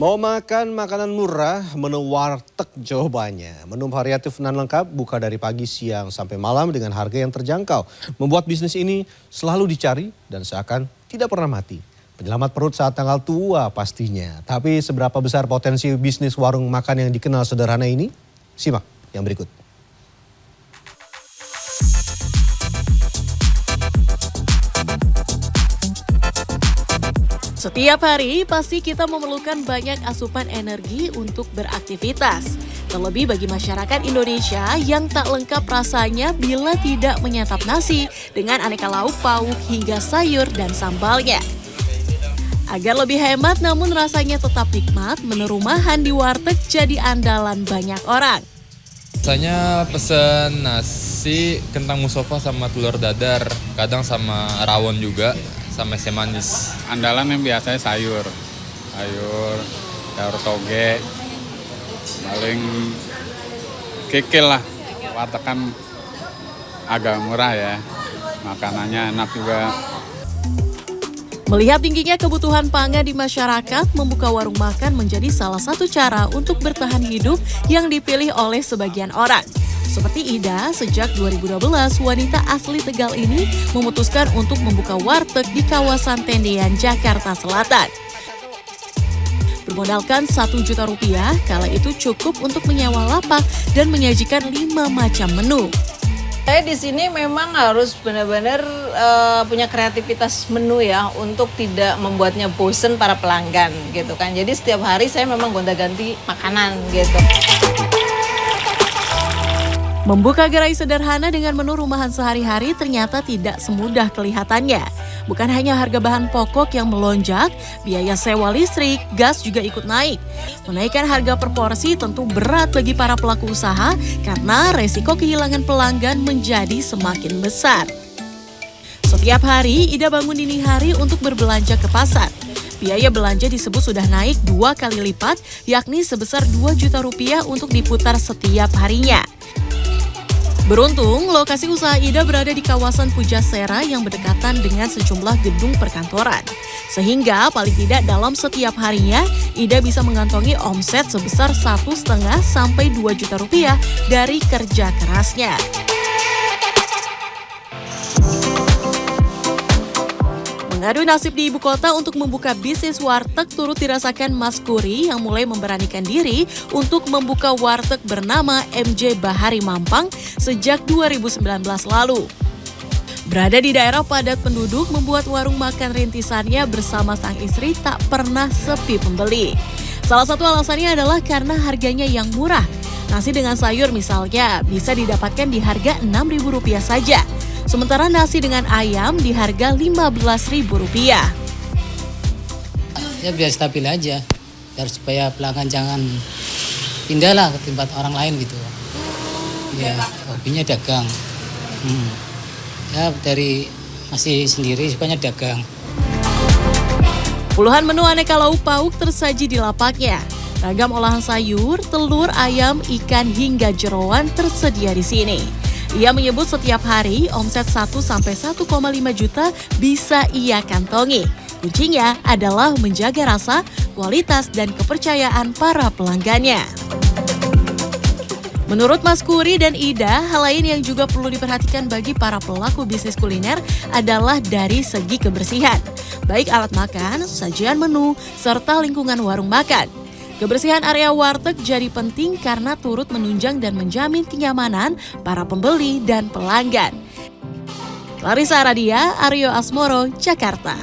Mau makan makanan murah, menu warteg jawabannya. Menu variatif dan lengkap, buka dari pagi, siang, sampai malam dengan harga yang terjangkau. Membuat bisnis ini selalu dicari dan seakan tidak pernah mati. Penyelamat perut saat tanggal tua pastinya. Tapi seberapa besar potensi bisnis warung makan yang dikenal sederhana ini? Simak yang berikut. Setiap hari pasti kita memerlukan banyak asupan energi untuk beraktivitas. Terlebih bagi masyarakat Indonesia yang tak lengkap rasanya bila tidak menyantap nasi dengan aneka lauk pauk hingga sayur dan sambalnya. Agar lebih hemat namun rasanya tetap nikmat, menu rumahan di warteg jadi andalan banyak orang. Biasanya pesen nasi, kentang musofa sama telur dadar, kadang sama rawon juga, sama es manis. Andalan yang biasanya sayur toge, paling kikil lah. Warteg kan agak murah ya, makanannya enak juga. Melihat tingginya kebutuhan pangan di masyarakat, membuka warung makan menjadi salah satu cara untuk bertahan hidup yang dipilih oleh sebagian orang. Seperti Ida, sejak 2012, wanita asli Tegal ini memutuskan untuk membuka warteg di kawasan Tendean, Jakarta Selatan. Bermodalkan Rp1 juta, kala itu cukup untuk menyewa lapak dan menyajikan 5 macam menu. Saya di sini memang harus benar-benar punya kreativitas menu ya untuk tidak membuatnya bosen para pelanggan gitu kan. Jadi setiap hari saya memang gonta-ganti makanan gitu. Membuka gerai sederhana dengan menu rumahan sehari-hari ternyata tidak semudah kelihatannya. Bukan hanya harga bahan pokok yang melonjak, biaya sewa listrik, gas juga ikut naik. Menaikkan harga per porsi tentu berat bagi para pelaku usaha karena resiko kehilangan pelanggan menjadi semakin besar. Setiap hari, Ida bangun dini hari untuk berbelanja ke pasar. Biaya belanja disebut sudah naik 2 kali lipat, yakni sebesar Rp2 juta untuk diputar setiap harinya. Beruntung, lokasi usaha Ida berada di kawasan Pujasera yang berdekatan dengan sejumlah gedung perkantoran. Sehingga paling tidak dalam setiap harinya, Ida bisa mengantongi omset sebesar Rp1,5 sampai Rp2 juta dari kerja kerasnya. Mengadu nasib di ibu kota untuk membuka bisnis warteg turut dirasakan Mas Kuri yang mulai memberanikan diri untuk membuka warteg bernama MJ Bahari Mampang sejak 2019 lalu. Berada di daerah padat penduduk membuat warung makan rintisannya bersama sang istri tak pernah sepi pembeli. Salah satu alasannya adalah karena harganya yang murah. Nasi dengan sayur misalnya bisa didapatkan di harga Rp6.000 saja. Sementara nasi dengan ayam di harga Rp15.000. Ya biar stabil aja, biar supaya pelanggan jangan pindah lah ke tempat orang lain gitu. Ya hobinya dagang. Ya dari masih sendiri sukanya dagang. Puluhan menu aneka lauk pauk tersaji di lapaknya. Ragam olahan sayur, telur, ayam, ikan hingga jeroan tersedia di sini. Ia menyebut setiap hari omset 1 sampai 1,5 juta bisa ia kantongi. Kuncinya adalah menjaga rasa, kualitas, dan kepercayaan para pelanggannya. Menurut Mas Kuri dan Ida, hal lain yang juga perlu diperhatikan bagi para pelaku bisnis kuliner adalah dari segi kebersihan. Baik alat makan, sajian menu, serta lingkungan warung makan. Kebersihan area warteg jadi penting karena turut menunjang dan menjamin kenyamanan para pembeli dan pelanggan. Clarissa Aradia, Aryo Asmoro, Jakarta.